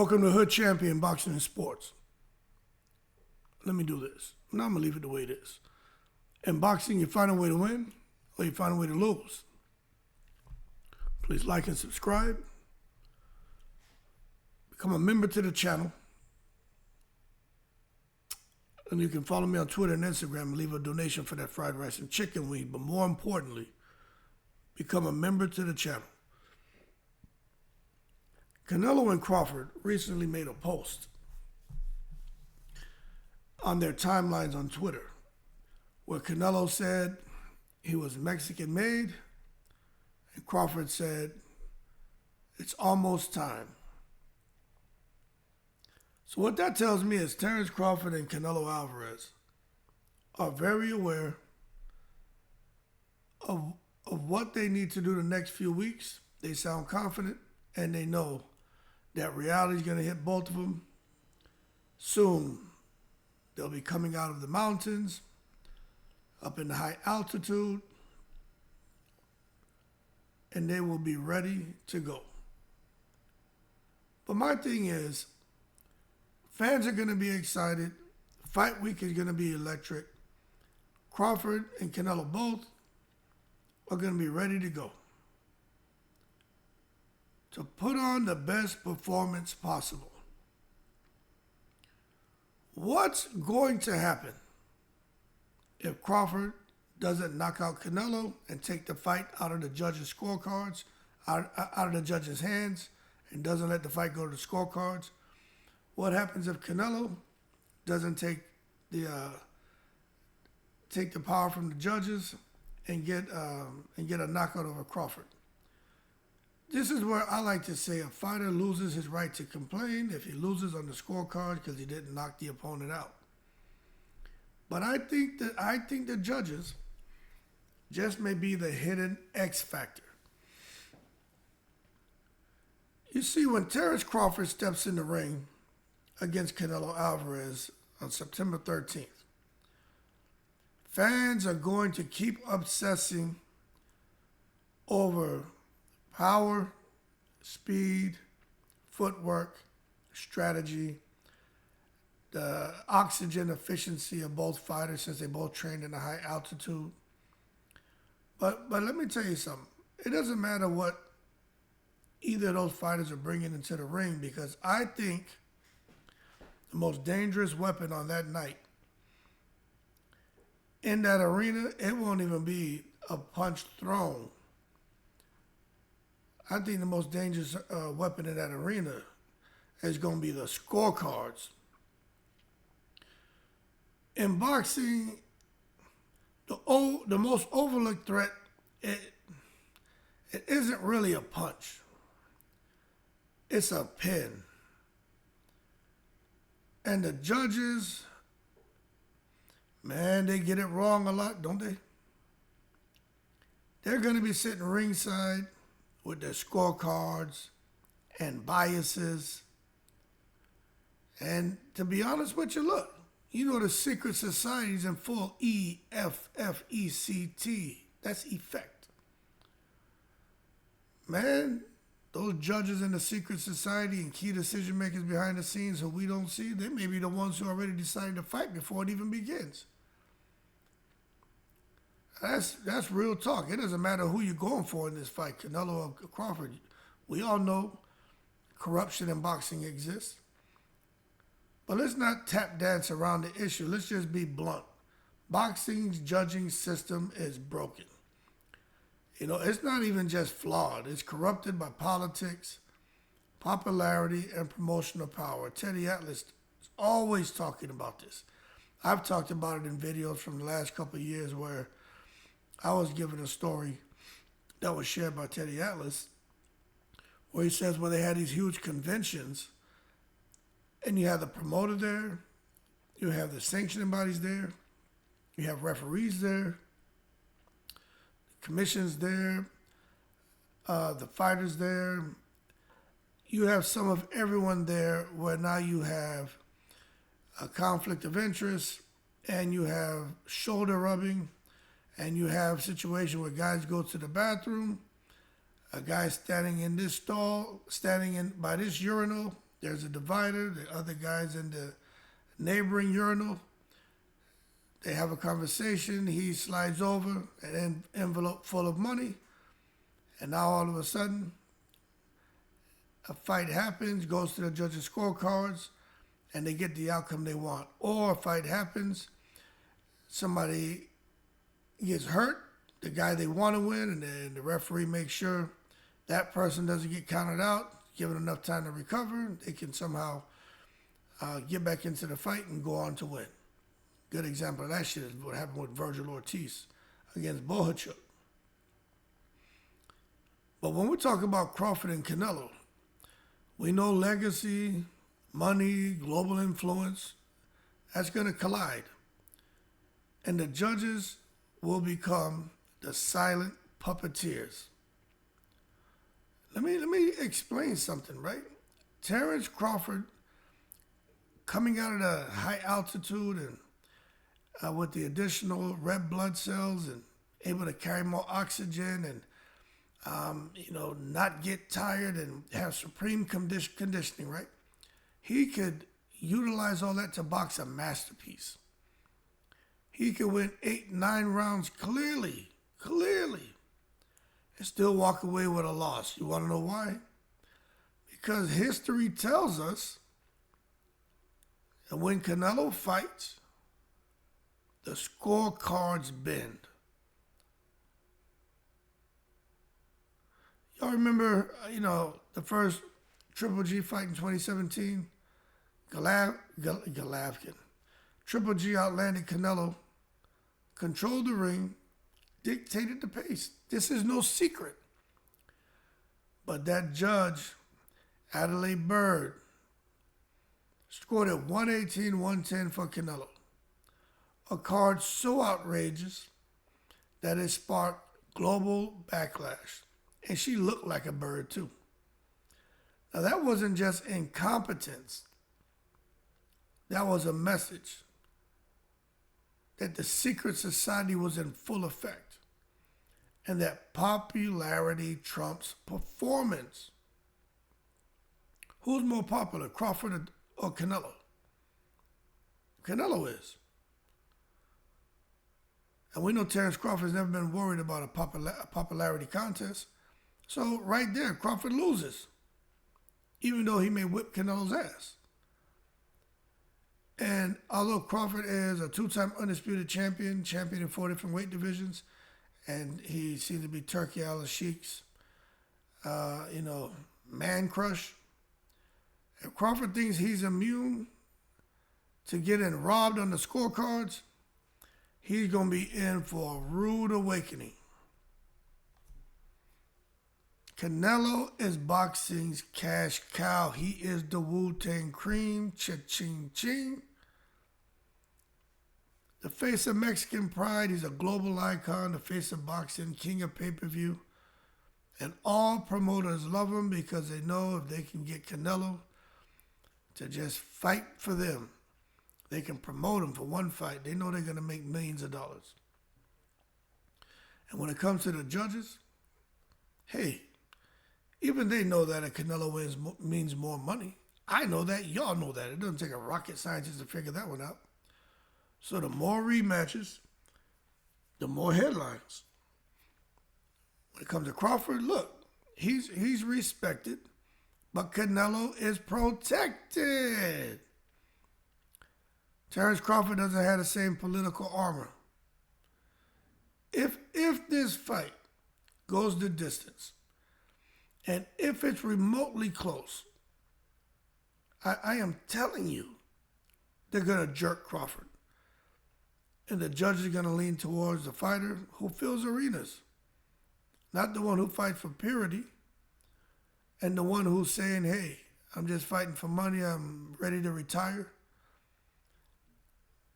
Welcome to Hood Champion Boxing and Sports. Let me do this. Now I'm going to leave it the way it is. In boxing, you find a way to win or you find a way to lose. Please like and subscribe. Become a member to the channel. And you can follow me on Twitter and Instagram and leave a donation for that fried rice and chicken wing. But more importantly, become a member to the channel. Canelo and Crawford recently made a post on their timelines on Twitter where Canelo said he was Mexican made and Crawford said it's almost time. So what that tells me is Terence Crawford and Canelo Alvarez are very aware of what they need to do the next few weeks. They sound confident and they know that reality is going to hit both of them. Soon, they'll be coming out of the mountains, up in the high altitude, and they will be ready to go. But my thing is, fans are going to be excited. Fight week is going to be electric. Crawford and Canelo both are going to be ready to go to put on the best performance possible. What's going to happen if Crawford doesn't knock out Canelo and take the fight out of the judges' scorecards, out of the judges' hands, and doesn't let the fight go to the scorecards? What happens if Canelo doesn't take the power from the judges and get a knockout over Crawford? This is where I like to say a fighter loses his right to complain if he loses on the scorecard because he didn't knock the opponent out. But I think the judges just may be the hidden X factor. You see, when Terence Crawford steps in the ring against Canelo Alvarez on September 13th, fans are going to keep obsessing over power, speed, footwork, strategy, the oxygen efficiency of both fighters since they both trained in a high altitude. But let me tell you something. It doesn't matter what either of those fighters are bringing into the ring, because I think the most dangerous weapon on that night in that arena, it won't even be a punch thrown. I think the most dangerous weapon in that arena is going to be the scorecards. In boxing, the most overlooked threat, it isn't really a punch. It's a pin. And the judges, man, they get it wrong a lot, don't they? They're going to be sitting ringside with their scorecards and biases. And to be honest with you, look, you know the secret society's in full EFFECT. That's effect. Man, those judges in the secret society and key decision makers behind the scenes who we don't see, they may be the ones who already decided to fight before it even begins. That's real talk. It doesn't matter who you're going for in this fight, Canelo or Crawford. We all know corruption in boxing exists. But let's not tap dance around the issue. Let's just be blunt. Boxing's judging system is broken. You know, it's not even just flawed. It's corrupted by politics, popularity, and promotional power. Teddy Atlas is always talking about this. I've talked about it in videos from the last couple of years where I was given a story that was shared by Teddy Atlas where he says when they had these huge conventions and you have the promoter there, you have the sanctioning bodies there, you have referees there, commissions there, the fighters there, you have some of everyone there where now you have a conflict of interest and you have shoulder rubbing. And you have a situation where guys go to the bathroom, a guy standing in this stall, standing in by this urinal, There's a divider. The other guy's in the neighboring urinal. They have a conversation. He slides over an envelope full of money. And now all of a sudden, a fight happens, goes to the judges' scorecards, and they get the outcome they want. Or a fight happens, somebody gets hurt, the guy they want to win, and then the referee makes sure that person doesn't get counted out, given enough time to recover. They can somehow get back into the fight and go on to win. Good example of that shit is what happened with Virgil Ortiz against Bohachuk. But when we talk about Crawford and Canelo, we know legacy, money, global influence, that's going to collide. And the judges will become the silent puppeteers. Let me explain something, right? Terrence Crawford coming out of the high altitude and with the additional red blood cells and able to carry more oxygen and not get tired and have supreme conditioning, right? He could utilize all that to box a masterpiece. He could win 8, 9 rounds clearly, and still walk away with a loss. You want to know why? Because history tells us that when Canelo fights, the scorecards bend. Y'all remember, the first Triple G fight in 2017? Golovkin. Triple G outlanded Canelo, controlled the ring, dictated the pace. This is no secret. But that judge, ADELEYE Bird, scored at 118-110 for Canelo. A card so outrageous that it sparked global backlash. And she looked like a bird too. Now that wasn't just incompetence. That was a message that the secret society was in full effect and that popularity trumps performance. Who's more popular, Crawford or Canelo? Canelo is. And we know Terrence Crawford's never been worried about a popularity contest. So right there, Crawford loses, even though he may whip Canelo's ass. And although Crawford is a 2-time undisputed champion in 4 different weight divisions, and he seems to be TURKI ALALSHIKH's, man crush, if Crawford thinks he's immune to getting robbed on the scorecards, he's going to be in for a rude awakening. Canelo is boxing's cash cow. He is the Wu-Tang Cream, cha-ching ching. The face of Mexican pride. He's a global icon, the face of boxing, king of pay-per-view. And all promoters love him because they know if they can get Canelo to just fight for them, they can promote him for one fight. They know they're going to make millions of dollars. And when it comes to the judges, hey, even they know that a Canelo wins means more money. I know that. Y'all know that. It doesn't take a rocket scientist to figure that one out. So the more rematches, the more headlines. When it comes to Crawford, look, he's respected, but Canelo is protected. Terrence Crawford doesn't have the same political armor. If this fight goes the distance, and if it's remotely close, I am telling you, they're going to jerk Crawford. And the judge is going to lean towards the fighter who fills arenas, not the one who fights for purity, and the one who's saying, hey, I'm just fighting for money, I'm ready to retire.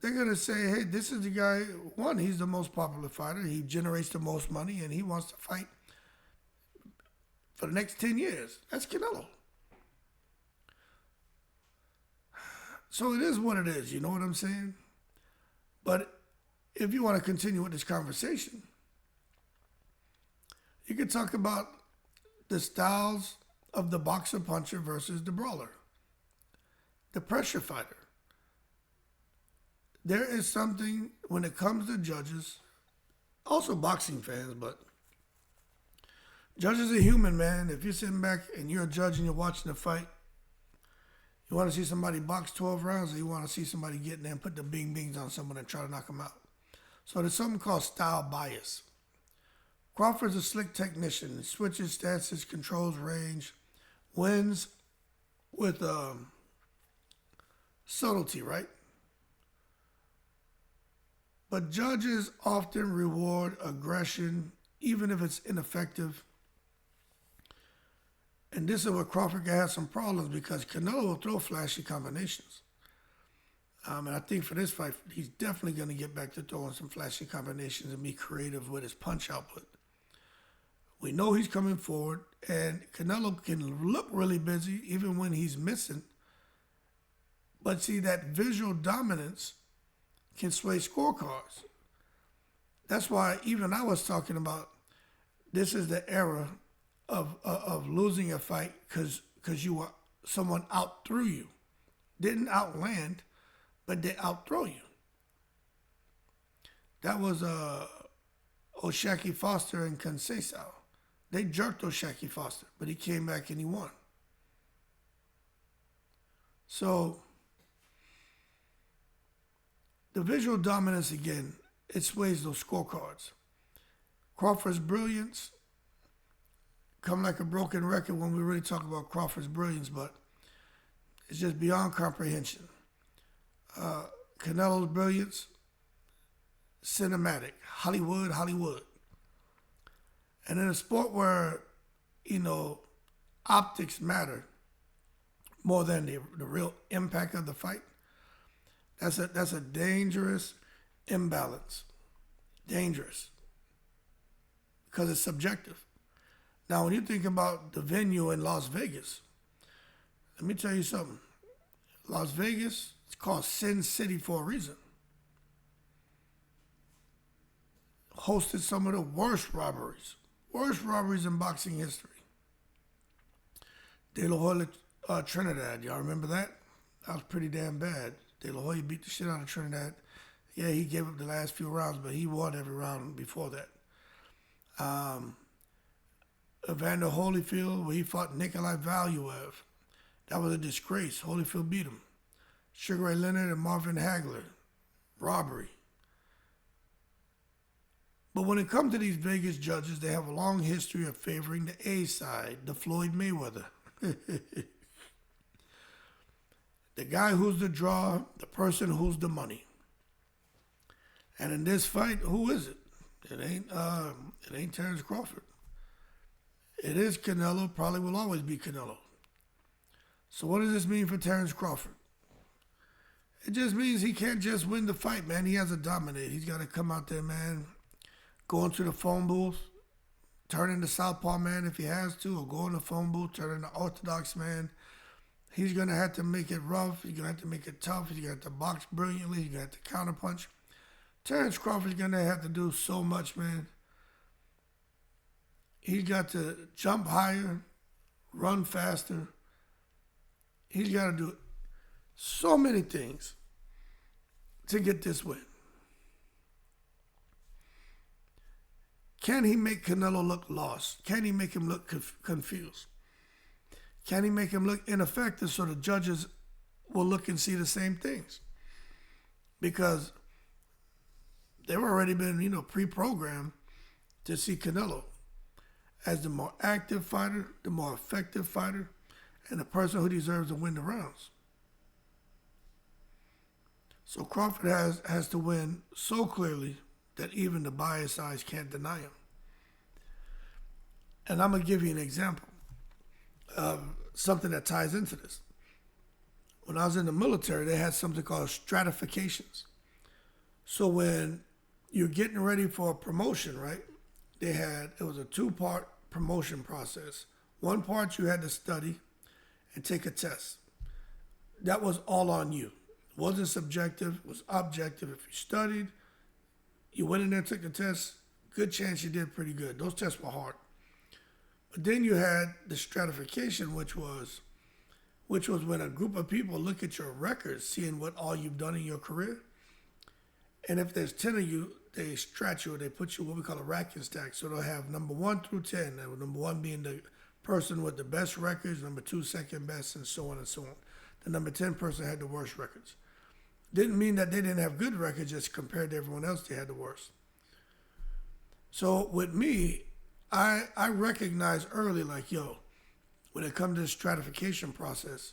They're going to say, hey, this is the guy, one, he's the most popular fighter, he generates the most money, and he wants to fight for the next 10 years. That's Canelo. So it is what it is, you know what I'm saying? But if you want to continue with this conversation, you could talk about the styles of the boxer puncher versus the brawler. the pressure fighter. There is something when it comes to judges, also boxing fans, but judges are human, man. If you're sitting back and you're a judge and you're watching the fight, you want to see somebody box 12 rounds, or you want to see somebody get in there and put the bing bings on someone and try to knock them out. So there's something called style bias. Crawford's a slick technician. He switches stances, controls range, wins with subtlety, right? But judges often reward aggression, even if it's ineffective. And this is where Crawford can have some problems, because Canelo will throw flashy combinations. And I think for this fight, he's definitely going to get back to throwing some flashy combinations and be creative with his punch output. We know he's coming forward, and Canelo can look really busy even when he's missing. But see, that visual dominance can sway scorecards. That's why even I was talking about this is the era of losing a fight because someone outthrew you. Didn't outland, but they outthrow you. That was O'Shaquie Foster and Conceição. They jerked O'Shaquie Foster, but he came back and he won. So the visual dominance, again, it sways those scorecards. Crawford's brilliance come like a broken record when we really talk about Crawford's brilliance, but it's just beyond comprehension. Canelo's brilliance, cinematic, Hollywood. And in a sport where, optics matter more than the real impact of the fight, that's a dangerous imbalance. Dangerous. Because it's subjective. Now, when you think about the venue in Las Vegas, let me tell you something. Las Vegas, it's called Sin City for a reason. Hosted some of the worst robberies in boxing history. De La Hoya, Trinidad, y'all remember that? That was pretty damn bad. De La Hoya beat the shit out of Trinidad. Yeah, he gave up the last few rounds, but he won every round before that. Evander Holyfield, where he fought Nikolai Valuev. That was a disgrace. Holyfield beat him. Sugar Ray Leonard and Marvin Hagler. Robbery. But when it comes to these Vegas judges, they have a long history of favoring the A side, the Floyd Mayweather. The guy who's the draw, the person who's the money. And in this fight, who is it? It ain't Terrence Crawford. It is Canelo, probably will always be Canelo. So what does this mean for Terrence Crawford? It just means he can't just win the fight, man. He has to dominate. He's got to come out there, man, go into the phone booth, turn into Southpaw man if he has to, or go in the phone booth, turn into Orthodox man. He's going to have to make it rough. He's going to have to make it tough. He's going to have to box brilliantly. He's going to have to counterpunch. Terrence Crawford's going to have to do so much, man. He's got to jump higher, run faster. He's got to do so many things to get this win. Can he make Canelo look lost? Can he make him look confused? Can he make him look ineffective so the judges will look and see the same things? Because they've already been, pre-programmed to see Canelo as the more active fighter, the more effective fighter, and the person who deserves to win the rounds. So Crawford has to win so clearly that even the biased eyes can't deny him. And I'm going to give you an example of something that ties into this. When I was in the military, they had something called stratifications. So when you're getting ready for a promotion, right? It was a 2-part promotion process. One part you had to study and take a test. That was all on you. It wasn't subjective, it was objective. If you studied, you went in there and took the test, good chance you did pretty good. Those tests were hard. But then you had the stratification, which was which was when a group of people look at your records, seeing what all you've done in your career. And if there's 10 of you, they stretch you, or they put you what we call a ranking stack. So they'll have number 1 through 10, and number 1 being the person with the best records, number 2 second best, and so on and so on. The number 10 person had the worst records. Didn't mean that they didn't have good records, just compared to everyone else, they had the worst. So with me, I recognize early, like, yo, when it comes to the stratification process,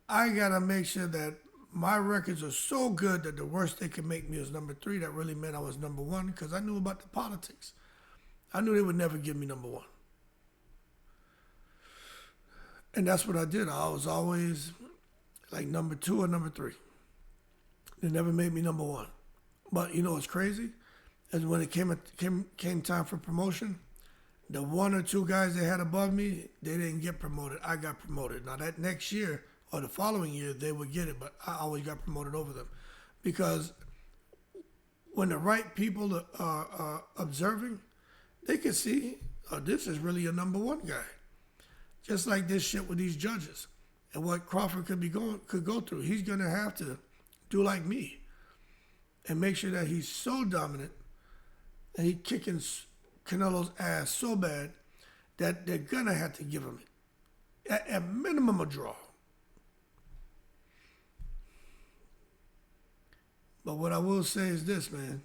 I gotta make sure that my records are so good that the worst they could make me is number 3. That really meant I was number 1, because I knew about the politics. I knew they would never give me number 1. And that's what I did. I was always like number 2 or number 3. They never made me number 1. But you know what's crazy? Is when it came time for promotion, the 1 or 2 guys they had above me, they didn't get promoted. I got promoted. Now that next year or the following year, they would get it, but I always got promoted over them. Because when the right people are observing, they can see, oh, this is really a number 1 guy. Just like this shit with these judges. And what Crawford could go through. He's going to have to do like me and make sure that he's so dominant and he's kicking Canelo's ass so bad that they're going to have to give him at minimum a draw. But what I will say is this, man.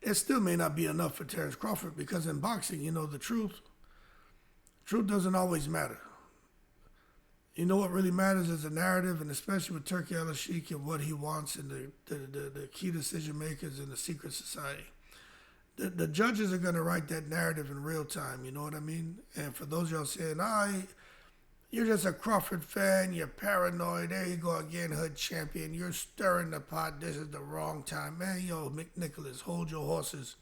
It still may not be enough for Terence Crawford, because in boxing, you know, the truth doesn't always matter. You know what really matters is the narrative, and especially with TURKI ALALSHIKH and what he wants, and the key decision makers in the secret society. The judges are going to write that narrative in real time, you know what I mean? And for those of y'all saying, you're just a Crawford fan, you're paranoid, there you go again, hood champion, you're stirring the pot, this is the wrong time. Man, yo, McNicholas, hold your horses.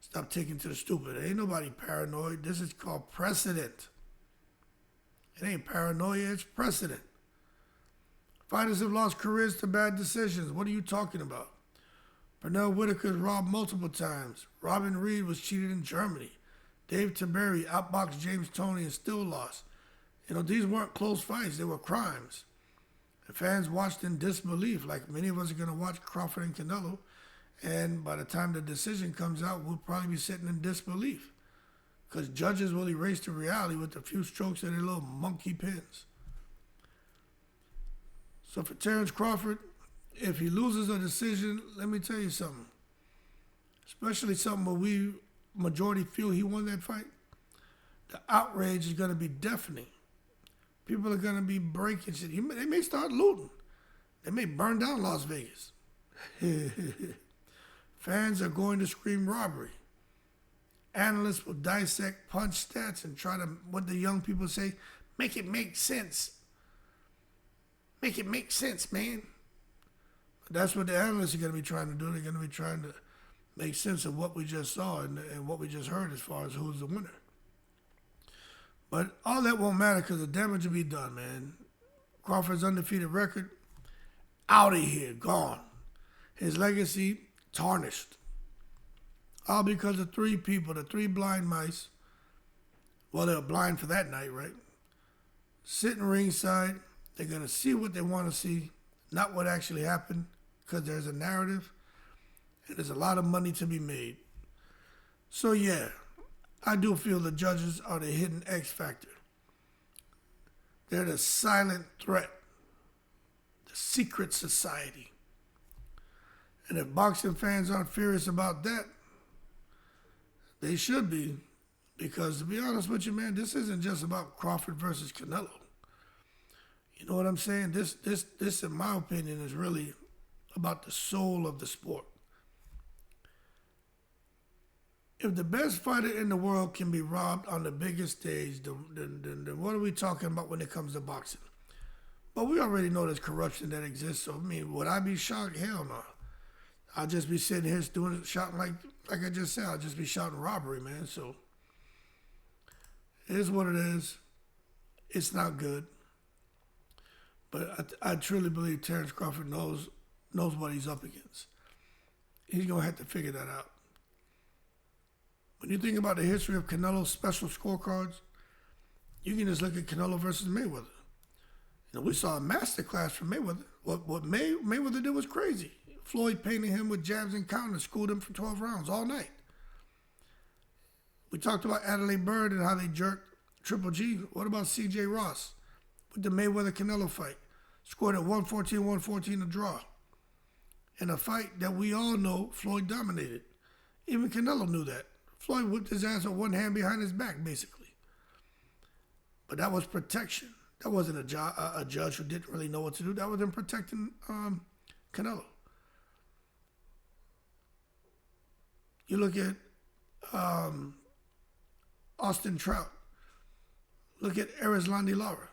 Stop taking to the stupid. Ain't nobody paranoid. This is called precedent. It ain't paranoia, it's precedent. Fighters have lost careers to bad decisions. What are you talking about? Pernell Whitaker's robbed multiple times. Robin Reed was cheated in Germany. Dave Tiberi outboxed James Toney and still lost. You know, these weren't close fights. They were crimes. The fans watched in disbelief, like many of us are going to watch Crawford and Canelo. And by the time the decision comes out, we'll probably be sitting in disbelief, because judges will erase the reality with a few strokes of their little monkey pins. So for Terence Crawford, if he loses a decision, let me tell you something. Especially something where we majority feel he won that fight, the outrage is going to be deafening. People are going to be breaking shit. They may start looting. They may burn down Las Vegas. Fans are going to scream robbery. Analysts will dissect punch stats and try to, what the young people say, make it make sense. Make it make sense, man. But that's what the analysts are going to be trying to do. They're going to be trying to make sense of what we just saw and what we just heard as far as who's the winner. But all that won't matter, because the damage will be done, man. Crawford's undefeated record, out of here, gone. His legacy, tarnished. All because of 3 people, the 3 blind mice. Well, they were blind for that night, right? Sitting ringside. They're going to see what they want to see, not what actually happened, because there's a narrative and there's a lot of money to be made. So, yeah. I do feel the judges are the hidden X factor. They're the silent threat, the secret society. And if boxing fans aren't furious about that, they should be. Because to be honest with you, man, this isn't just about Crawford versus Canelo. You know what I'm saying? This, in my opinion, is really about the soul of the sport. If the best fighter in the world can be robbed on the biggest stage, then what are we talking about when it comes to boxing? But we already know there's corruption that exists. So, I mean, would I be shocked? Hell no. I'll just be sitting here shouting like I just said. I'll just be shouting robbery, man. So, it is what it is. It's not good. But I truly believe Terence Crawford knows what he's up against. He's going to have to figure that out. When you think about the history of Canelo's special scorecards, you can just look at Canelo versus Mayweather. We saw a masterclass from Mayweather. What Mayweather did was crazy. Floyd painted him with jabs and counters, schooled him for 12 rounds all night. We talked about ADELEYE Bird and how they jerked Triple G. What about C.J. Ross with the Mayweather-Canelo fight? Scored at 114, a draw. In a fight that we all know Floyd dominated. Even Canelo knew that. Floyd whipped his ass with one hand behind his back, basically. But that was protection. That wasn't a judge who didn't really know what to do. That was him protecting Canelo. You look at Austin Trout. Look at Erislandy Lara.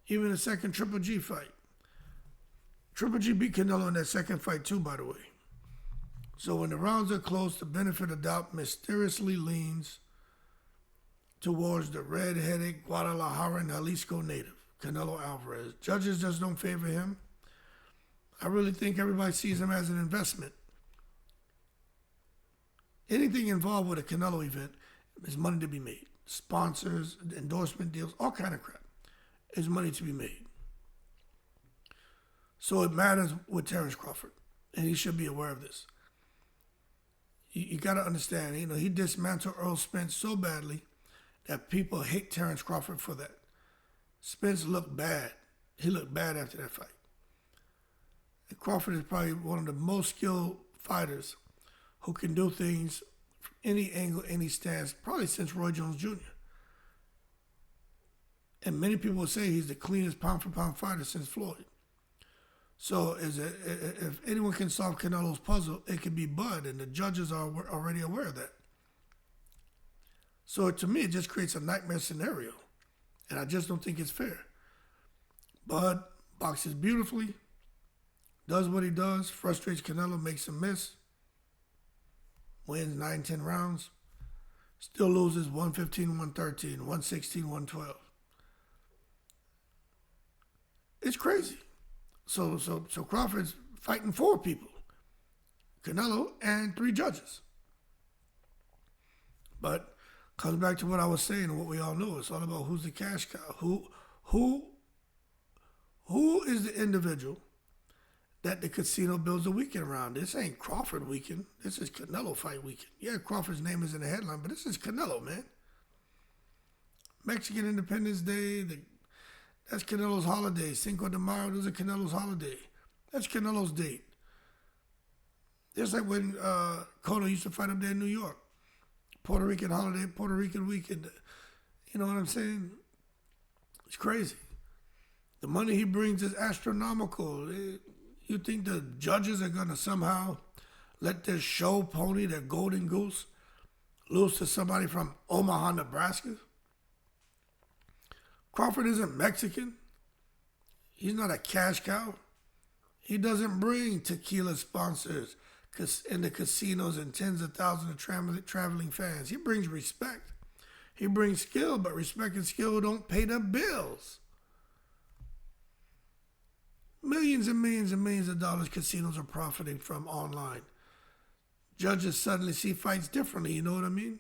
Even the second Triple G fight. Triple G beat Canelo in that second fight too, by the way. So when the rounds are close, the benefit of doubt mysteriously leans towards the red-headed Guadalajara and Jalisco native, Canelo Alvarez. Judges just don't favor him. I really think everybody sees him as an investment. Anything involved with a Canelo event is money to be made. Sponsors, endorsement deals, all kind of crap. There's money to be made. So it matters with Terence Crawford, and he should be aware of this. You got to understand, he dismantled Earl Spence so badly that people hate Terence Crawford for that. Spence looked bad. He looked bad after that fight. And Crawford is probably one of the most skilled fighters who can do things from any angle, any stance, probably since Roy Jones Jr. And many people will say he's the cleanest pound-for-pound fighter since Floyd. So if anyone can solve Canelo's puzzle, it could be Bud, and the judges are already aware of that. So to me, it just creates a nightmare scenario, and I just don't think it's fair. Bud boxes beautifully, does what he does, frustrates Canelo, makes him miss, wins 9-10 rounds, still loses 115-113, 116-112. It's crazy. So Crawford's fighting 4 people, Canelo and 3 judges. But comes back to what I was saying and what we all know. It's all about who's the cash cow. Who is the individual that the casino builds a weekend around? This ain't Crawford weekend. This is Canelo fight weekend. Yeah, Crawford's name is in the headline, but this is Canelo, man. Mexican Independence Day, that's Canelo's holiday. Cinco de Mayo, those are Canelo's holiday. That's Canelo's date. Just like when Cotto used to fight up there in New York. Puerto Rican holiday, Puerto Rican weekend. You know what I'm saying? It's crazy. The money he brings is astronomical. You think the judges are going to somehow let their show pony, their golden goose, lose to somebody from Omaha, Nebraska? Crawford isn't Mexican. He's not a cash cow. He doesn't bring tequila sponsors in the casinos and tens of thousands of traveling fans. He brings respect. He brings skill, but respect and skill don't pay the bills. Millions and millions and millions of dollars casinos are profiting from online. Judges suddenly see fights differently, you know what I mean?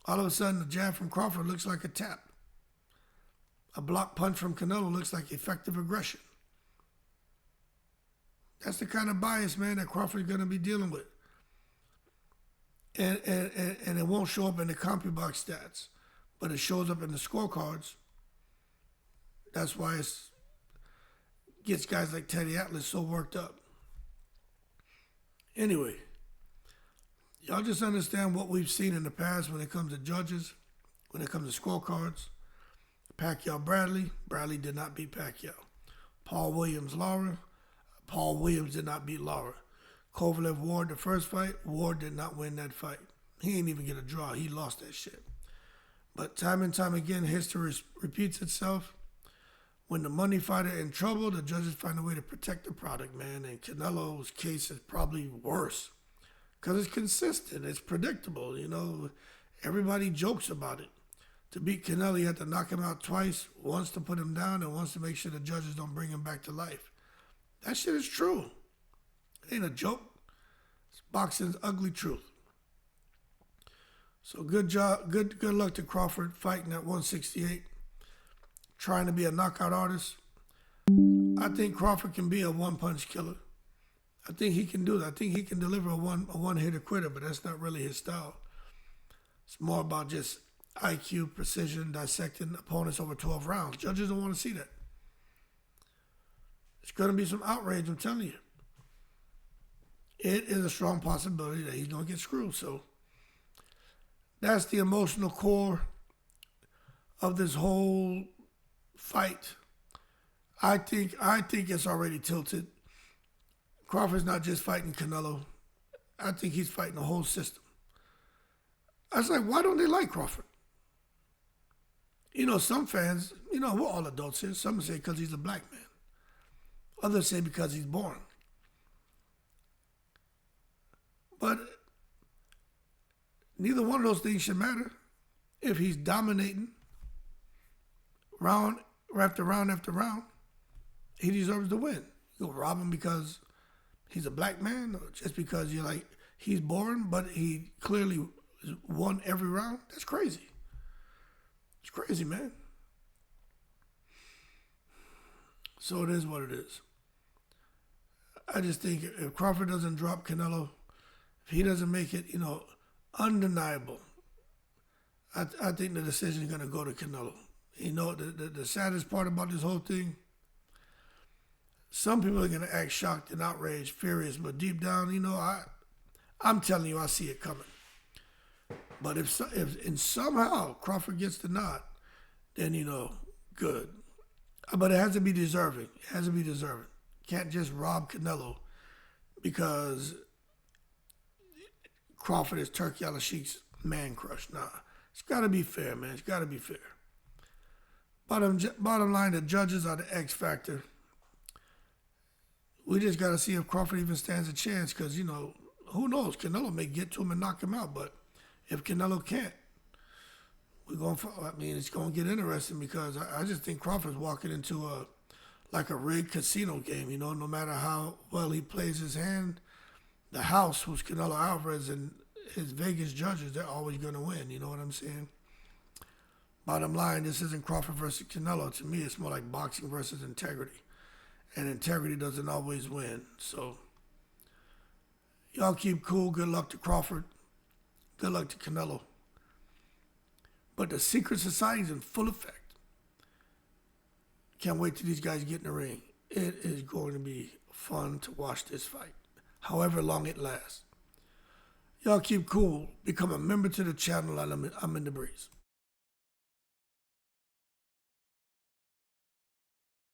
All of a sudden, the jab from Crawford looks like a tap. A block punch from Canelo looks like effective aggression. That's the kind of bias, man, that Crawford's going to be dealing with. And it won't show up in the CompuBox stats, but it shows up in the scorecards. That's why it gets guys like Teddy Atlas so worked up. Anyway, y'all just understand what we've seen in the past when it comes to judges, when it comes to scorecards. Pacquiao Bradley did not beat Pacquiao. Paul Williams Lara did not beat Lara. Kovalev Ward, the first fight, Ward did not win that fight. He didn't even get a draw. He lost that shit. But time and time again, history repeats itself. When the money fighter in trouble, the judges find a way to protect the product, man. And Canelo's case is probably worse because it's consistent. It's predictable. Everybody jokes about it. To beat Canelo, you have to knock him out twice, once to put him down and once to make sure the judges don't bring him back to life. That shit is true. It ain't a joke. It's boxing's ugly truth. So good job, good luck to Crawford fighting at 168, trying to be a knockout artist. I think Crawford can be a one-punch killer. I think he can do that. I think he can deliver a one-hitter quitter, but that's not really his style. It's more about just IQ, precision, dissecting opponents over 12 rounds. Judges don't want to see that. It's going to be some outrage, I'm telling you. It is a strong possibility that he's going to get screwed. So that's the emotional core of this whole fight. I think it's already tilted. Crawford's not just fighting Canelo. I think he's fighting the whole system. I was like, why don't they like Crawford? You know, some fans, you know, we're all adults here. Some say because he's a black man. Others say because he's boring. But neither one of those things should matter. If he's dominating round after round after round, he deserves to win. You'll rob him because he's a black man, or just because you're like, he's boring, but he clearly won every round? That's crazy. It's crazy, man. So it is what it is. I just think if Crawford doesn't drop Canelo, if he doesn't make it, you know, undeniable, I think the decision is going to go to Canelo. You know, the saddest part about this whole thing, some people are going to act shocked and outraged, furious, but deep down, you know, I'm telling you, I see it coming. But if somehow Crawford gets the nod, then, you know, good. But it has to be deserving. It has to be deserving. Can't just rob Canelo because Crawford is Turkey ALALSHIKH's man crush. Nah, it's got to be fair, man. It's got to be fair. Bottom line, the judges are the X factor. We just got to see if Crawford even stands a chance because, you know, who knows? Canelo may get to him and knock him out, but if Canelo can't, it's going to get interesting because I just think Crawford's walking into a rigged casino game, you know, no matter how well he plays his hand, the house, who's Canelo Alvarez, and his Vegas judges, they're always going to win, you know what I'm saying? Bottom line, this isn't Crawford versus Canelo. To me, it's more like boxing versus integrity. And integrity doesn't always win. So, y'all keep cool. Good luck to Crawford. Good luck to Canelo. But the secret society's in full effect. Can't wait till these guys get in the ring. It is going to be fun to watch this fight, however long it lasts. Y'all keep cool. Become a member to the channel. I'm in the breeze.